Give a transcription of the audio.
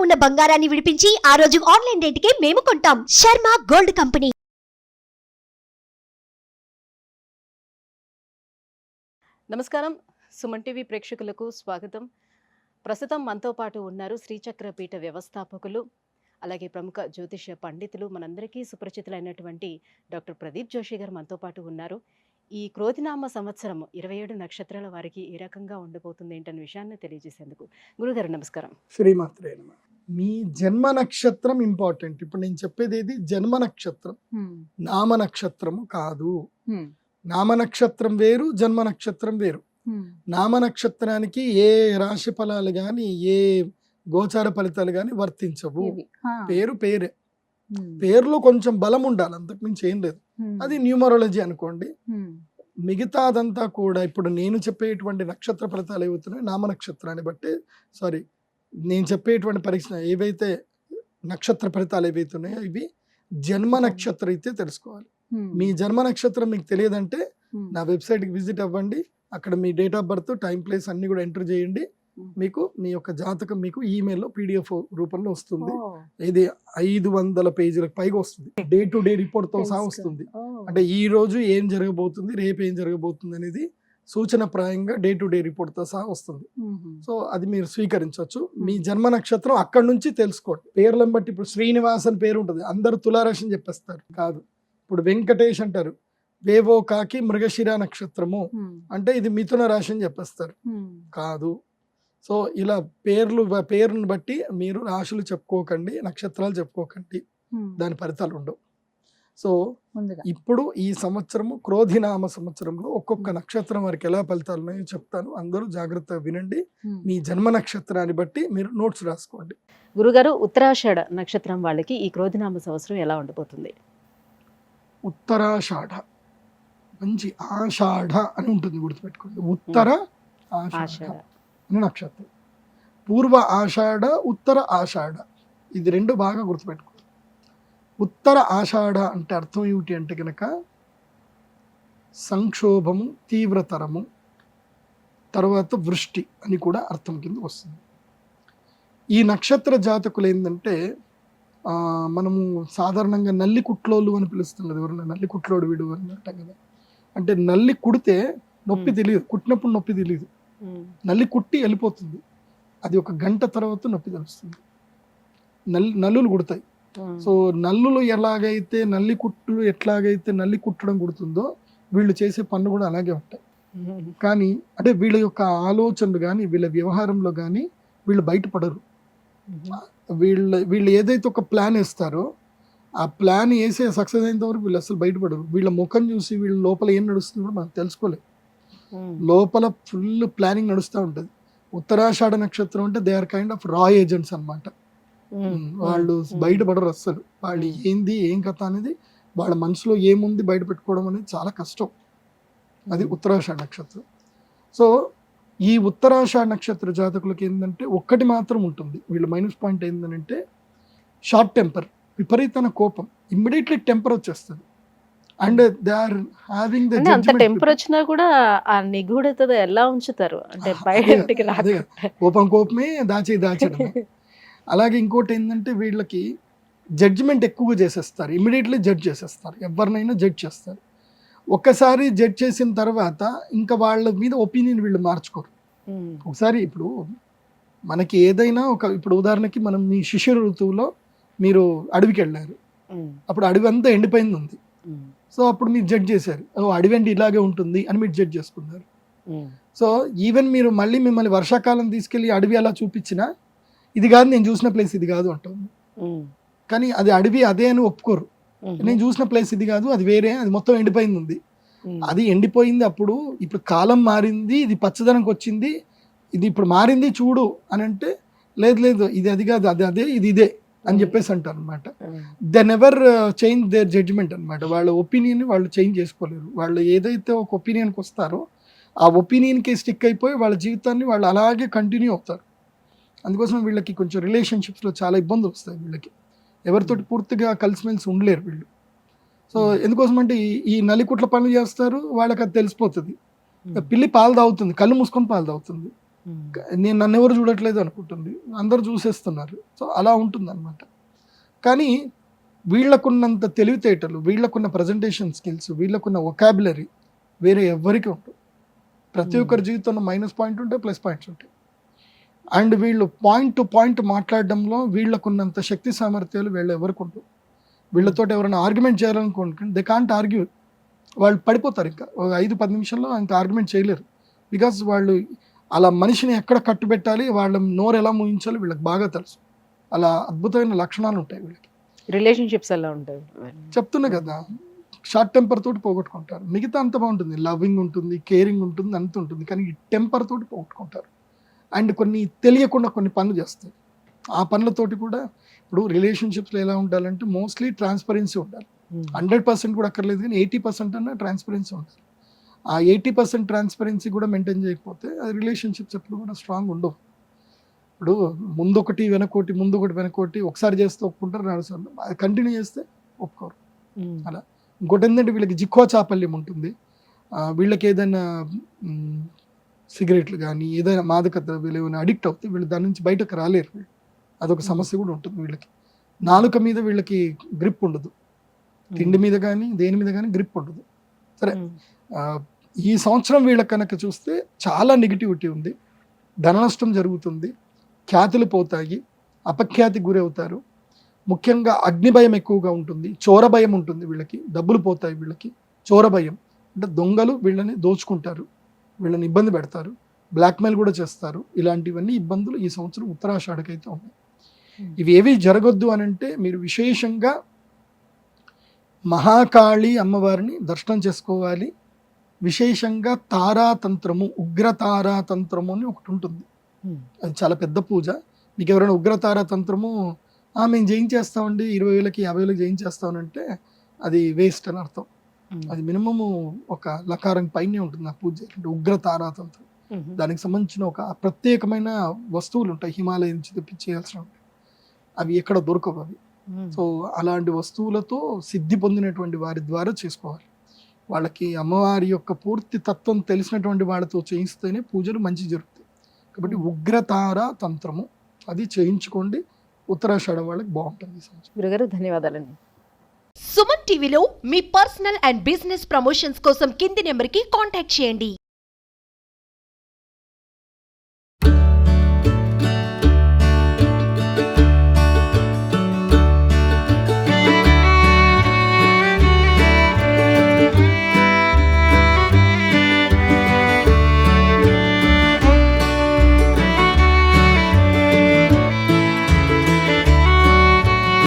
ఉన్న బంగారాన్ని విడిపించి ఆ రోజు ఆన్లైన్ రేటుకే మేము కొంటాం. Sharma gold company. నమస్కారం, సుమన్ టీవీ ప్రేక్షకులకు స్వాగతం. ప్రస్తుతం మనతో పాటు ఉన్నారు శ్రీచక్ర పీఠ వ్యవస్థాపకులు, అలాగే ప్రముఖ జ్యోతిష పండితులు, మనందరికీ సుపరిచితులైనటువంటి డాక్టర్ ప్రదీప్ జోషి గారు మనతో పాటు ఉన్నారు. ఈ క్రోధినామ సంవత్సరం 27 నక్షత్రాల వారికి ఏ రకంగా ఉండబోతుంది ఏంటనే విషయాన్ని తెలియజేసేందుకు గురుగారు నమస్కారం. శ్రీమాత్రే నమః. మీ జన్మ నక్షత్రం ఇంపార్టెంట్. ఇప్పుడు నేను చెప్పేది ఏది జన్మ నక్షత్రం, నామ నక్షత్రము కాదు. నామ నక్షత్రం వేరు, జన్మ నక్షత్రం వేరు. నామ నక్షత్రానికి ఏ రాశి ఫలాలు గాని ఏ గోచార ఫలితాలు గాని వర్తించవు. పేరు పేరే, పేరులో కొంచెం బలం ఉండాలి, అంతకు మించి ఏం లేదు. అది న్యూమరాలజీ అనుకోండి. మిగతాదంతా కూడా ఇప్పుడు నేను చెప్పేటువంటి నక్షత్ర ఫలితాలు ఏవవుతున్నాయి నామ నక్షత్రాన్ని బట్టి, సారీ నేను చెప్పేటువంటి పరీక్ష ఏవైతే నక్షత్ర ఫలితాలు ఏవైతున్నాయో ఇవి జన్మ నక్షత్రం అయితే తెలుసుకోవాలి. మీ జన్మ నక్షత్రం మీకు తెలియదంటే నా వెబ్సైట్కి విజిట్ అవ్వండి. అక్కడ మీ date of birth, time, place అన్ని కూడా ఎంటర్ చేయండి. మీకు మీ యొక్క జాతకం మీకు ఈమెయిల్లో PDF రూపంలో వస్తుంది. ఇది 500 పేజీలకు పైగా వస్తుంది. డే టు డే రిపోర్ట్ తో సహా వస్తుంది. అంటే ఈ రోజు ఏం జరగబోతుంది, రేపు ఏం జరగబోతుంది అనేది సూచన ప్రాయంగా డే టు డే రిపోర్ట్ తో సహా వస్తుంది. సో అది మీరు స్వీకరించవచ్చు. మీ జన్మ నక్షత్రం అక్కడ నుంచి తెలుసుకోండి. పేర్లను బట్టి ఇప్పుడు శ్రీనివాస్ అని పేరు ఉంటుంది, అందరూ తులారాశి అని చెప్పేస్తారు. కాదు. ఇప్పుడు వెంకటేష్ అంటారు, వేవో కాకి మృగశిర నక్షత్రము అంటే ఇది మిథున రాశి అని చెప్పేస్తారు. కాదు. సో ఇలా పేరును బట్టి మీరు రాశులు చెప్పుకోకండి, నక్షత్రాలు చెప్పుకోకండి, దాని ఫలితాలు ఉండవు. సో ఇప్పుడు ఈ సంవత్సరము క్రోధినామ సంవత్సరంలో ఒక్కొక్క నక్షత్రం వారికి ఎలా ఫలితాలు ఉన్నాయో చెప్తాను. అందరూ జాగ్రత్తగా వినండి. మీ జన్మ నక్షత్రాన్ని బట్టి మీరు నోట్స్ రాసుకోండి. గురుగారు, ఉత్తరాషాఢ నక్షత్రం వాళ్ళకి ఈ క్రోధినామ సంవత్సరం ఎలా ఉండబోతుంది? ఉత్తరాషాఢ, మంచి ఆషాఢ అని ఉంటుంది, గుర్తుపెట్టుకోండి. ఉత్తర ఆషాఢ అని నక్షత్రం. పూర్వ ఆషాఢ, ఉత్తర ఆషాఢ, ఇది రెండు బాగా గుర్తుపెట్టుకోండి. ఉత్తర ఆషాఢ అంటే అర్థం ఏమిటి అంటే కనుక సంక్షోభము, తీవ్రతరము, తర్వాత వృష్టి అని కూడా అర్థం కింద వస్తుంది. ఈ నక్షత్ర జాతకులు ఏంటంటే మనము సాధారణంగా నల్లి కుట్లోళ్ళు అని పిలుస్తాం కదా, ఎవరన్నా నల్లి కుట్లోడు వీడు అని అంటాం కదా. అంటే నల్లి కుడితే నొప్పి తెలియదు, కుట్టినప్పుడు నొప్పి తెలియదు. నల్లి కుట్టి వెళ్ళిపోతుంది, అది ఒక గంట తర్వాత నొప్పి తెలుస్తుంది. నల్లులు కుడతాయి. సో నల్లులు ఎలాగైతే ఎట్లాగైతే నల్లి కుట్టడం కుడుతుందో వీళ్ళు చేసే పనులు కూడా అలాగే ఉంటాయి. కానీ అంటే వీళ్ళ యొక్క ఆలోచనలు కానీ వీళ్ళ వ్యవహారంలో కానీ వీళ్ళు బయటపడరు. వీళ్ళు ఏదైతే ఒక ప్లాన్ వేస్తారో ఆ ప్లాన్ వేసే సక్సెస్ అయినంత వరకు వీళ్ళు అసలు బయటపడరు. వీళ్ళ ముఖం చూసి వీళ్ళ లోపల ఏం నడుస్తుందో కూడా మనం తెలుసుకోలేదు. లోపల ఫుల్ ప్లానింగ్ నడుస్తూ ఉంటుంది. ఉత్తరాషాఢ నక్షత్రం అంటే దే ఆర్ కైండ్ ఆఫ్ రా ఏజెంట్స్ అనమాట. వాళ్ళు బయటపడరు అస్సలు. వాళ్ళు ఏంది ఏం కథ అనేది, వాళ్ళ మనసులో ఏముంది బయట పెట్టుకోవడం అనేది చాలా కష్టం. అది ఉత్తరాషాఢ నక్షత్రం. సో ఈ ఉత్తరాషాఢ నక్షత్ర జాతకులకి ఏంటంటే ఒక్కటి మాత్రం ఉంటుంది, వీళ్ళ మైనస్ పాయింట్ ఏంటంటే షార్ట్ టెంపర్, విపరీతమైన కోపం, ఇమ్మీడియట్లీ టెంపర్ వచ్చేస్తుంది. And they are having the అంత టెంపర్ వచ్చినా కూడా ఆ నిగూఢత ఎలా ఉంచుతారు అంటే బయటికి కోపమే దాచడం. అలాగే ఇంకోటి ఏంటంటే వీళ్ళకి జడ్జిమెంట్ ఎక్కువగా చేసేస్తారు, ఇమ్మీడియట్లీ జడ్జ్ చేసేస్తారు, ఎవరినైనా జడ్జ్ చేస్తారు. ఒక్కసారి జడ్జ్ చేసిన తర్వాత ఇంకా వాళ్ళ మీద ఒపీనియన్ వీళ్ళు మార్చుకోరు. ఒకసారి ఇప్పుడు మనకి ఏదైనా ఇప్పుడు ఉదాహరణకి మనం మీ శిశిర ఋతువులో మీరు అడవికి వెళ్ళారు, అప్పుడు అడవి అంతా ఎండిపోయింది ఉంది. సో అప్పుడు మీరు జడ్జ్ చేశారు, అడవి అంటే ఇలాగే ఉంటుంది అని మీరు జడ్జ్ చేసుకున్నారు. సో ఈవెన్ మీరు మిమ్మల్ని వర్షాకాలం తీసుకెళ్ళి అడవి అలా చూపించినా ఇది కాదు నేను చూసిన ప్లేస్ ఇది కాదు అంటుంది. కానీ అది అడవి అదే అని ఒప్పుకోరు. నేను చూసిన ప్లేస్ ఇది కాదు, అది వేరే, అది మొత్తం ఎండిపోయింది ఉంది, అది ఎండిపోయింది. అప్పుడు ఇప్పుడు కాలం మారింది, ఇది పచ్చదనంకి వచ్చింది, ఇది ఇప్పుడు మారింది చూడు అని అంటే లేదు ఇది అది కాదు, అదే ఇది ఇదే అని చెప్పేసి అంటారు అనమాట. They never change their judgement అనమాట. వాళ్ళ ఒపీనియన్ వాళ్ళు చేంజ్ చేసుకోలేరు. వాళ్ళు ఏదైతే ఒక ఒపీనియన్కి వస్తారో ఆ ఒపీనియన్కి స్టిక్ అయిపోయి వాళ్ళ జీవితాన్ని వాళ్ళు అలాగే కంటిన్యూ అవుతారు. అందుకోసం వీళ్ళకి కొంచెం రిలేషన్షిప్స్లో చాలా ఇబ్బందులు వస్తాయి. వీళ్ళకి ఎవరితోటి పూర్తిగా కలిసిమెలిసి ఉండలేరు వీళ్ళు. సో ఎందుకోసం అంటే ఈ నలికుట్ల పనులు చేస్తారు, వాళ్ళకి అది తెలిసిపోతుంది. పిల్లి పాలు తాగుతుంది, కళ్ళు మూసుకొని పాలు తాగుతుంది. నేను నన్ను ఎవరు చూడట్లేదు అనుకుంటుంది, అందరు చూసేస్తున్నారు. సో అలా ఉంటుంది అనమాట. కానీ వీళ్ళకున్నంత తెలివితేటలు, వీళ్ళకున్న ప్రజెంటేషన్ స్కిల్స్, వీళ్ళకున్న వొకాబులరీ వేరే ఎవ్వరికి ఉంటుంది. ప్రతి ఒక్కరి జీవితంలో మైనస్ పాయింట్ ఉంటాయి, ప్లస్ పాయింట్స్ ఉంటాయి. అండ్ వీళ్ళు పాయింట్ టు పాయింట్ మాట్లాడడంలో వీళ్ళకున్నంత శక్తి సామర్థ్యాలు వీళ్ళు ఎవరికి ఉంటుంది. వీళ్ళతో ఎవరైనా ఆర్గ్యుమెంట్ చేయాలనుకుంటే దే కాంట్ ఆర్గ్యూ, వాళ్ళు పడిపోతారు. ఇంకా 5-10 నిమిషాల్లో ఇంకా ఆర్గ్యుమెంట్ చేయలేరు. బికాస్ వాళ్ళు అలా మనిషిని ఎక్కడ కట్టుబెట్టాలి, వాళ్ళ నోరు ఎలా ముగించాలో వీళ్ళకి బాగా తెలుసు. అలా అద్భుతమైన లక్షణాలు ఉంటాయి వీళ్ళకి. రిలేషన్షిప్స్ ఎలా ఉంటాయి? చెప్తున్నా కదా, షార్ట్ టెంపర్ తోటి పోగొట్టుకుంటారు. మిగతా అంత బాగుంటుంది, లవింగ్ ఉంటుంది, కేరింగ్ ఉంటుంది, అంత ఉంటుంది. కానీ ఈ టెంపర్ తోటి పోగొట్టుకుంటారు. అండ్ కొన్ని తెలియకుండా కొన్ని పనులు చేస్తారు. ఆ పనులతోటి కూడా ఇప్పుడు రిలేషన్షిప్స్లో ఎలా ఉండాలంటే మోస్ట్లీ ట్రాన్స్పరెన్సీ ఉండాలి. 100% కూడా అక్కర్లేదు, కానీ 80% అన్న ట్రాన్స్పరెన్సీ ఉండాలి. ఆ 80% ట్రాన్స్పరెన్సీ కూడా మెయింటైన్ చేయకపోతే అది రిలేషన్షిప్స్ ఎప్పుడు కూడా స్ట్రాంగ్ ఉండవు. ఇప్పుడు ముందొకటి వెనకోటి, ముందొకటి వెనకోటి, ఒకసారి చేస్తే ఒప్పుకుంటారు, 2 సార్లు అది కంటిన్యూ చేస్తే ఒప్పుకోరు. అలా ఇంకోటి ఏంటంటే వీళ్ళకి జిక్కువ చాపల్యం ఉంటుంది. వీళ్ళకి ఏదైనా సిగరెట్లు కానీ ఏదైనా మాదక ద్రవ్యాలు ఏమైనా అడిక్ట్ అవుతే వీళ్ళు దాని నుంచి బయటకు రాలేరు. వీళ్ళు అదొక సమస్య కూడా ఉంటుంది వీళ్ళకి. నాలుక మీద వీళ్ళకి గ్రిప్ ఉండదు, తిండి మీద కానీ దేని మీద కానీ గ్రిప్ ఉండదు. సరే, ఈ సంవత్సరం వీళ్ళకి కనుక చూస్తే చాలా నెగిటివిటీ ఉంది. ధన నష్టం జరుగుతుంది, ఖ్యాతులు పోతాయి, అపఖ్యాతి గురవుతారు. ముఖ్యంగా అగ్ని భయం ఎక్కువగా ఉంటుంది, చోర భయం ఉంటుంది వీళ్ళకి, డబ్బులు పోతాయి వీళ్ళకి. చోర భయం అంటే దొంగలు వీళ్ళని దోచుకుంటారు, వీళ్ళని ఇబ్బంది పెడతారు, బ్లాక్మెయిల్ కూడా చేస్తారు. ఇలాంటివన్నీ ఇబ్బందులు ఈ సంవత్సరం ఉత్తరాషాఢకైతే ఉన్నాయి. ఇవి ఏవి జరగొద్దు అని అంటే మీరు విశేషంగా మహాకాళి అమ్మవారిని దర్శనం చేసుకోవాలి. విశేషంగా తారాతంత్రము, ఉగ్ర తారాతంత్రము అని ఒకటి ఉంటుంది. అది చాలా పెద్ద పూజ. మీకు ఎవరైనా ఉగ్ర తారాతంత్రము మేము జయించేస్తామండి 20,000కి 50,000కి జయించేస్తామనంటే అది వేస్ట్ అని అర్థం. అది మినిమము ఒక లకారం పైనే ఉంటుంది ఆ పూజ. అంటే ఉగ్ర తారాతంత్రం, దానికి సంబంధించిన ఒక ప్రత్యేకమైన వస్తువులు ఉంటాయి, హిమాలయం నుంచి తెప్పించేయాల్సిన ఉంటాయి. అవి ఎక్కడ దొరకవు అవి. సో అలాంటి వస్తువులతో సిద్ధి పొందినటువంటి వారి ద్వారా చేసుకోవాలి. వాళ్ళకి అమ్మవారి యొక్క పూర్తి తత్వం తెలిసినటువంటి వాళ్ళతో చేయిస్తేనే పూజలు మంచి జరుగుతాయి. కాబట్టి ఉగ్రతార తంత్రము అది చేయించుకోండి. ఉత్తరాషాఢ వాళ్ళకి బాగుంటుంది. గురుగారు ధన్యవాదాలండి. సుమన్ టీవీలో మీ పర్సనల్ అండ్ బిజినెస్ ప్రమోషన్స్ కోసం కింది నెంబర్కి కాంటాక్ట్ చేయండి.